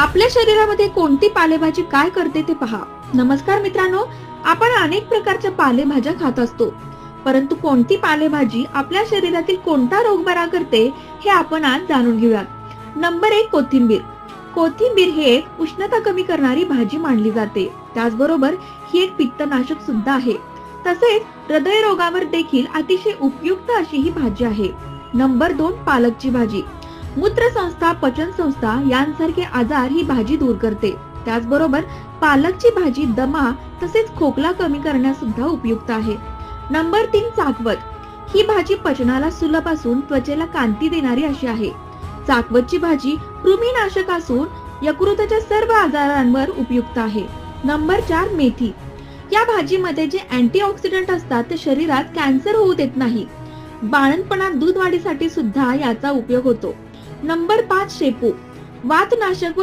आपल्या शरीरामध्ये कोणती पालेभाजी काय करते ते पहा. नमस्कार मित्रांनो, आपण अनेक प्रकारच्या पालेभाज्या खात असतो, परंतु कोणती पालेभाजी आपल्या शरीरातील कोणता रोग बरा करते हे आपण आज जाणून घेऊयात. नंबर 1, कोथिंबीर. कोथिंबीर ही एक उष्णता कमी करणारी भाजी मानली जाते. त्याचबरोबर ही एक पित्तनाशक सुद्धा आहे. तसेच हृदयरोगावर देखील अतिशय उपयुक्त अशी ही भाजी आहे. नंबर 2, पालकची भाजी. मूत्रसंस्था, पचनसंस्था यांसारखे आजार ही भाजी दूर करते. त्याचबरोबर पालकची भाजी दमा तसेच खोकला कमी करण्यास सुद्धा उपयुक्त आहे. नंबर 3, चाकवत. ही भाजी पचनाला सुलभ असून त्वचेला कांती देणारी अशी आहे. चाकवतची भाजी कृमीनाशक असून यकृताच्या सर्व आजारांवर उपयुक्त आहे. नंबर 4, मेथी. या भाजीमध्ये जे अँटीऑक्सिडंट असतात ते शरीरात कॅन्सर होऊ देत नाही. बाळंतपणात दूध वाढीसाठी सुद्धा याचा उपयोग होतो. नंबर 5, शेपू. वातनाशक व